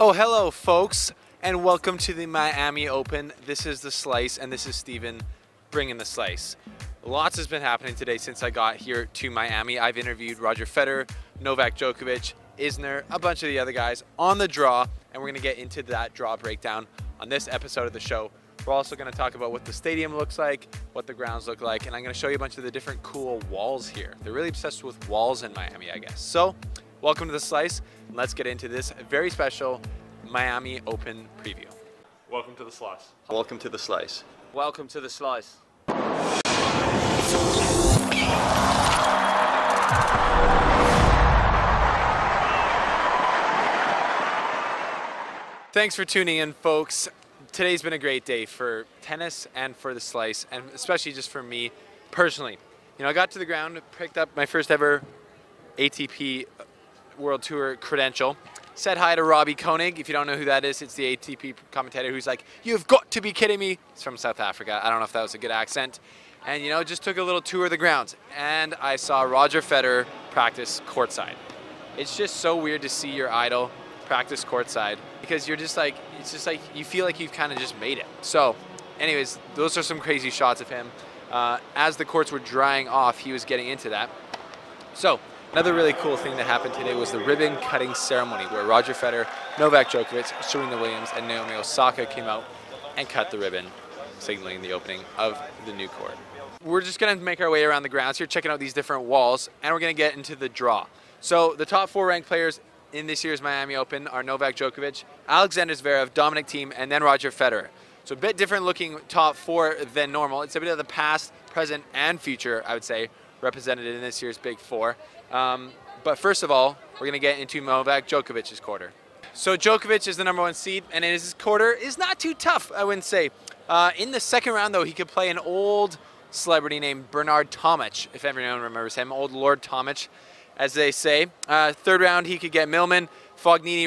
Oh, hello, folks, and welcome to the Miami Open. This is The Slice, and this is Steven bringing The Slice. Lots has been happening today since I got here to Miami. I've interviewed Roger Federer, Novak Djokovic, Isner, a bunch of the other guys on the draw, and we're going to get into that draw breakdown on this episode of the show. We're also going to talk about what the stadium looks like, what the grounds look like, and I'm going to show you a bunch of the different cool walls here. They're really obsessed with walls in Miami, I guess. So, welcome to The Slice. Let's get into this very special Miami Open preview. Welcome to The Slice. Welcome to The Slice. Welcome to The Slice. Thanks for tuning in, folks. Today's been a great day for tennis and for The Slice, and especially just for me personally. You know, I got to the ground, picked up my first ever ATP World Tour credential. Said hi to Robbie Koenig. If you don't know who that is, it's the ATP commentator who's like, "You've got to be kidding me." He's from South Africa. I don't know if that was a good accent. And, you know, just took a little tour of the grounds. And I saw Roger Federer practice courtside. It's just so weird to see your idol practice courtside because you're just like, it's just like you feel like you've kind of just made it. So, anyways, those are some crazy shots of him. As the courts were drying off, he was getting into that. So, another really cool thing that happened today was the ribbon cutting ceremony where Roger Federer, Novak Djokovic, Serena Williams, and Naomi Osaka came out and cut the ribbon, signaling the opening of the new court. We're just going to make our way around the grounds here, checking out these different walls, and we're going to get into the draw. So the top 4 ranked players in this year's Miami Open are Novak Djokovic, Alexander Zverev, Dominic Thiem, and then Roger Federer. So a bit different looking top 4 than normal. It's a bit of the past, present, and future, I would say, represented in this year's Big 4. But first of all, we're going to get into Novak Djokovic's quarter. So Djokovic is the #1 seed, and his quarter is not too tough, I wouldn't say. In the second round, though, he could play an old celebrity named Bernard Tomic, if everyone remembers him, old Lord Tomic, as they say. Third round, he could get Millman, Fognini,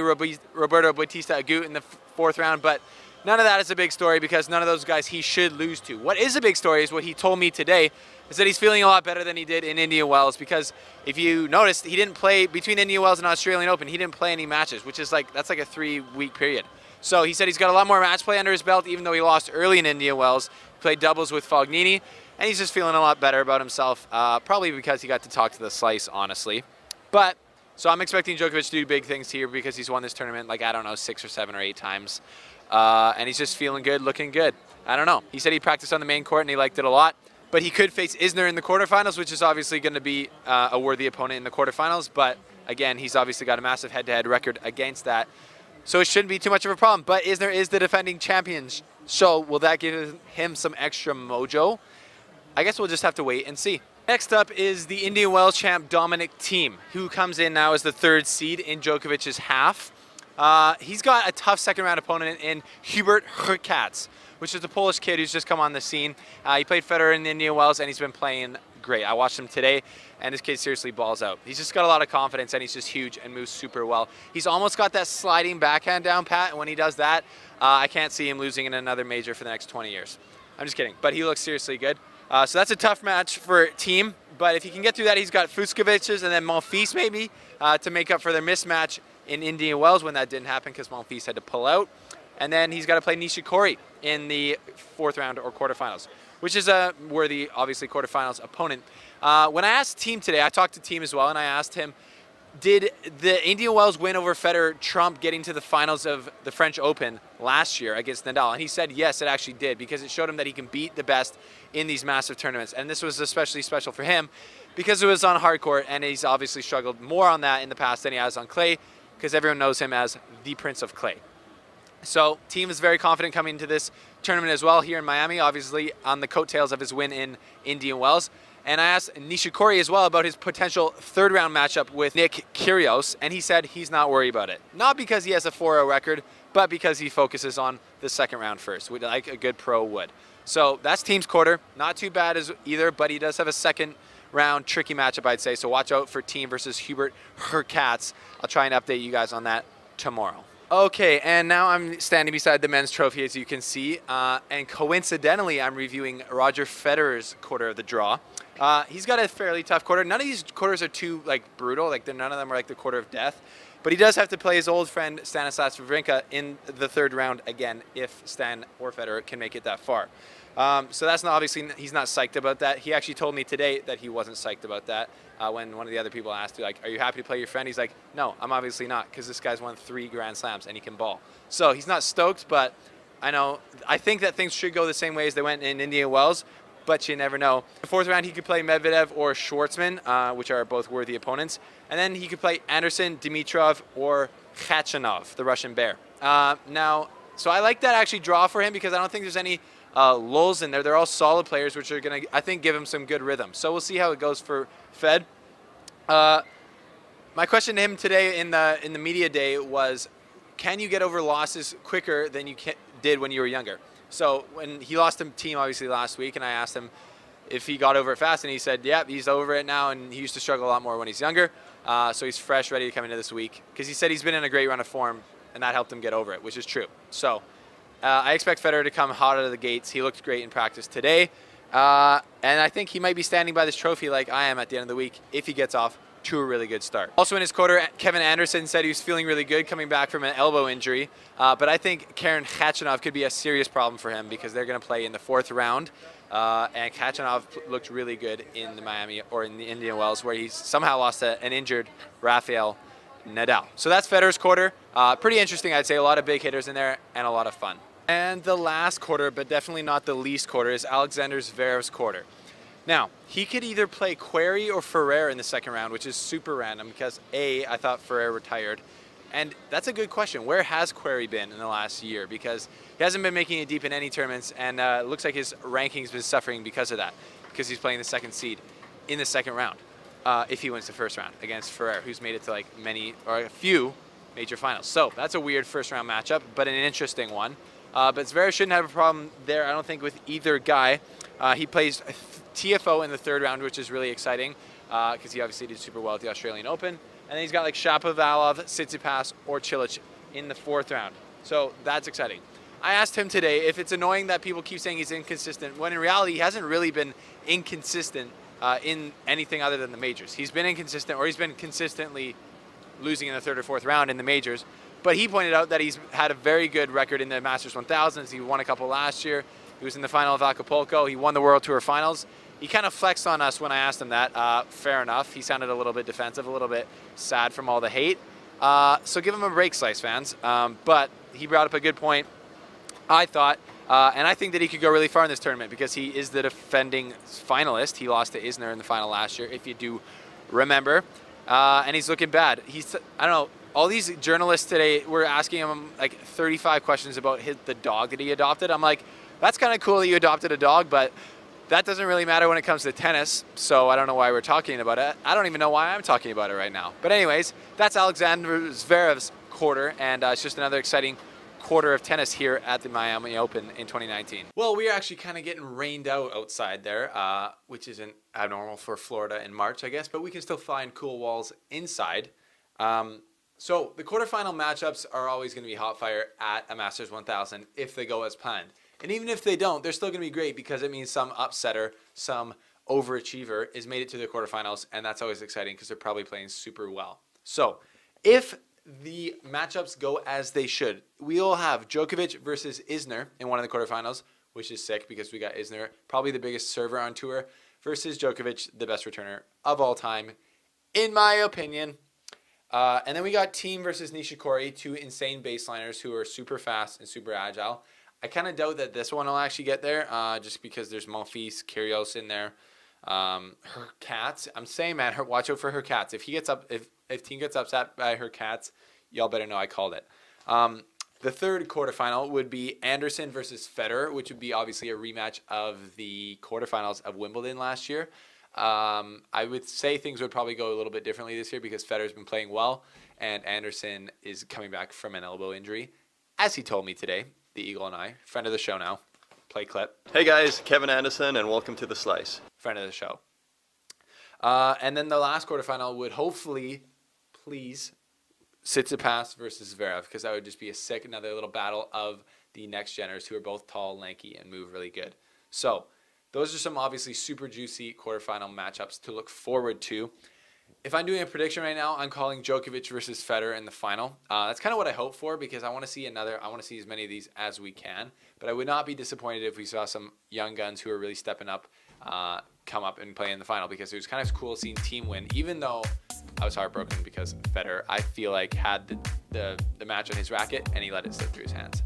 Roberto Bautista Agut in the 4th round, but none of that is a big story because none of those guys he should lose to. What is a big story is what he told me today, is that he's feeling a lot better than he did in Indian Wells, because if you noticed, he didn't play between Indian Wells and Australian Open. He didn't play any matches, which is like, that's like a 3-week period. So he said he's got a lot more match play under his belt, even though he lost early in Indian Wells. He played doubles with Fognini, and he's just feeling a lot better about himself, probably because he got to talk to The Slice, honestly. But, so I'm expecting Djokovic to do big things here because he's won this tournament like, I don't know, 6 or 7 or 8 times. And he's just feeling good, looking good. I don't know. He said he practiced on the main court and he liked it a lot. But he could face Isner in the quarterfinals, which is obviously going to be a worthy opponent in the quarterfinals. But again, he's obviously got a massive head-to-head record against that. So it shouldn't be too much of a problem. But Isner is the defending champion. So will that give him some extra mojo? I guess we'll just have to wait and see. Next up is the Indian Wells champ Dominic Thiem, who comes in now as the 3rd seed in Djokovic's half. He's got a tough second-round opponent in Hubert Hurkacz, which is a Polish kid who's just come on the scene. He played Federer in the Indian Wells, and he's been playing great. I watched him today, and this kid seriously balls out. He's just got a lot of confidence, and he's just huge and moves super well. He's almost got that sliding backhand down pat, and when he does that, I can't see him losing in another major for the next 20 years. I'm just kidding, but he looks seriously good. So that's a tough match for Thiem, but if he can get through that, he's got Fucsovics and then Monfils maybe to make up for their mismatch in Indian Wells when that didn't happen because Monfils had to pull out. And then he's got to play Nishikori in the 4th round or quarterfinals, which is a worthy, obviously, quarterfinals opponent. When I asked Thiem today, I talked to Thiem as well, and I asked him, did the Indian Wells win over Federer trump getting to the finals of the French Open last year against Nadal? And he said yes, it actually did, because it showed him that he can beat the best in these massive tournaments. And this was especially special for him because it was on hard court, and he's obviously struggled more on that in the past than he has on clay, because everyone knows him as the Prince of Clay. So Thiem is very confident coming into this tournament as well here in Miami, obviously on the coattails of his win in Indian Wells. And I asked Nishikori as well about his potential 3rd round matchup with Nick Kyrgios, and he said he's not worried about it. Not because he has a 4-0 record, but because he focuses on the 2nd round first, like a good pro would. So that's Thiem's quarter. Not too bad as either, but he does have a 2nd round tricky matchup, I'd say. So watch out for Thiem versus Hubert Hurkacz. I'll try and update you guys on that tomorrow. Okay, and now I'm standing beside the men's trophy, as you can see, and coincidentally, I'm reviewing Roger Federer's quarter of the draw. He's got a fairly tough quarter. None of these quarters are too brutal. None of them are like the quarter of death. But he does have to play his old friend Stanislas Wawrinka in the third round again if Stan or Federer can make it that far. So that's not obviously, he's not psyched about that. He actually told me today that he wasn't psyched about that. When one of the other people asked, like, are you happy to play your friend? He's like, no, I'm obviously not, because this guy's won 3 Grand Slams and he can ball. So he's not stoked, but I think that things should go the same way as they went in Indian Wells, but you never know. The fourth round, he could play Medvedev or Schwartzman, which are both worthy opponents. And then he could play Anderson, Dimitrov, or Khachanov, the Russian bear. So I like that actually draw for him because I don't think there's any lulls in there. They're all solid players, which are going to, I think, give him some good rhythm. So we'll see how it goes for Fed. My question to him today in the media day was, can you get over losses quicker than you did when you were younger? So when he lost to Thiem, obviously, last week, and I asked him if he got over it fast, and he said, yeah, he's over it now, and he used to struggle a lot more when he's younger. So he's fresh, ready to come into this week, because he said he's been in a great run of form, and that helped him get over it, which is true. So I expect Federer to come hot out of the gates. He looked great in practice today, and I think he might be standing by this trophy like I am at the end of the week if he gets off to a really good start. Also in his quarter, Kevin Anderson said he was feeling really good coming back from an elbow injury, but I think Karen Khachanov could be a serious problem for him because they're going to play in the fourth round, and Khachanov looked really good in the Miami or in the Indian Wells where he's somehow lost an injured Rafael Nadal. So that's Federer's quarter. Pretty interesting, I'd say. A lot of big hitters in there and a lot of fun. And the last quarter, but definitely not the least quarter, is Alexander Zverev's quarter. Now, he could either play Query or Ferrer in the second round, which is super random because, A, I thought Ferrer retired. And that's a good question. Where has Query been in the last year? Because he hasn't been making it deep in any tournaments, and it looks like his ranking's been suffering because of that, because he's playing the second seed in the second round if he wins the first round against Ferrer, who's made it to like a few major finals. So that's a weird first round matchup, but an interesting one. But Zverev shouldn't have a problem there, I don't think, with either guy. He plays TFO in the third round, which is really exciting because he obviously did super well at the Australian Open. And then he's got like Shapovalov, Tsitsipas, or Cilic in the fourth round. So that's exciting. I asked him today if it's annoying that people keep saying he's inconsistent, when in reality he hasn't really been inconsistent in anything other than the majors. He's been inconsistent, or he's been consistently losing in the third or fourth round in the majors. But he pointed out that he's had a very good record in the Masters 1000s. He won a couple last year. He was in the final of Acapulco. He won the World Tour Finals. He kind of flexed on us when I asked him that. Fair enough. He sounded a little bit defensive, a little bit sad from all the hate. So give him a break, Slice fans. But he brought up a good point, I thought. And I think that he could go really far in this tournament because he is the defending finalist. He lost to Isner in the final last year, if you do remember. And he's looking bad. I don't know. All these journalists today were asking him like 35 questions about the dog that he adopted. I'm like, that's kind of cool that you adopted a dog, but that doesn't really matter when it comes to tennis, so I don't know why we're talking about it. I don't even know why I'm talking about it right now. But anyways, that's Alexander Zverev's quarter, and it's just another exciting quarter of tennis here at the Miami Open in 2019. Well, we are actually kind of getting rained out outside there, which isn't abnormal for Florida in March, I guess, but we can still find cool walls inside. So the quarterfinal matchups are always going to be hot fire at a Masters 1000 if they go as planned. And even if they don't, they're still going to be great because it means some upsetter, some overachiever is made it to the quarterfinals, and that's always exciting because they're probably playing super well. So if the matchups go as they should, we'll have Djokovic versus Isner in one of the quarterfinals, which is sick because we got Isner, probably the biggest server on tour, versus Djokovic, the best returner of all time, in my opinion. And then we got Thiem versus Nishikori, two insane baseliners who are super fast and super agile. I kind of doubt that this one will actually get there, just because there's Monfils, Kyrgios in there. Her cats, I'm saying, man, watch out for her cats. If Thiem gets upset by her cats, y'all better know I called it. The third quarterfinal would be Anderson versus Federer, which would be obviously a rematch of the quarterfinals of Wimbledon last year. I would say things would probably go a little bit differently this year because Federer's been playing well, and Anderson is coming back from an elbow injury, as he told me today. The Eagle and I, friend of the show now. Play clip. Hey guys, Kevin Anderson, and welcome to The Slice. Friend of the show. And then the last quarterfinal would hopefully, please, Tsitsipas versus Zverev, because that would just be a sick, another little battle of the next geners who are both tall, lanky, and move really good. So those are some obviously super juicy quarterfinal matchups to look forward to. If I'm doing a prediction right now, I'm calling Djokovic versus Federer in the final. That's kind of what I hope for because I want to see as many of these as we can. But I would not be disappointed if we saw some young guns who are really stepping up come up and play in the final, because it was kind of cool seeing Thiem win, even though I was heartbroken because Federer, I feel like, had the match on his racket and he let it slip through his hands.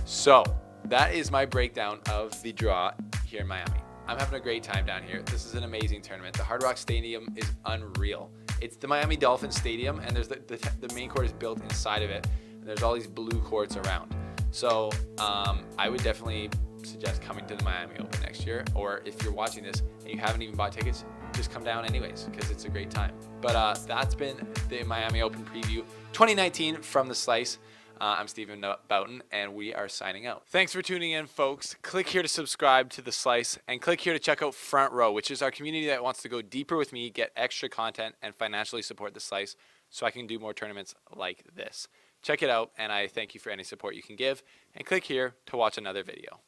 So that is my breakdown of the draw here in Miami. I'm having a great time down here. This is an amazing tournament. The Hard Rock Stadium is unreal. It's the Miami Dolphins Stadium, and there's the main court is built inside of it. And there's all these blue courts around. So I would definitely suggest coming to the Miami Open next year. Or if you're watching this and you haven't even bought tickets, just come down anyways because it's a great time. But that's been the Miami Open preview 2019 from The Slice. I'm Stephen Boughton, and we are signing out. Thanks for tuning in, folks. Click here to subscribe to The Slice, and click here to check out Front Row, which is our community that wants to go deeper with me, get extra content, and financially support The Slice so I can do more tournaments like this. Check it out, and I thank you for any support you can give, and click here to watch another video.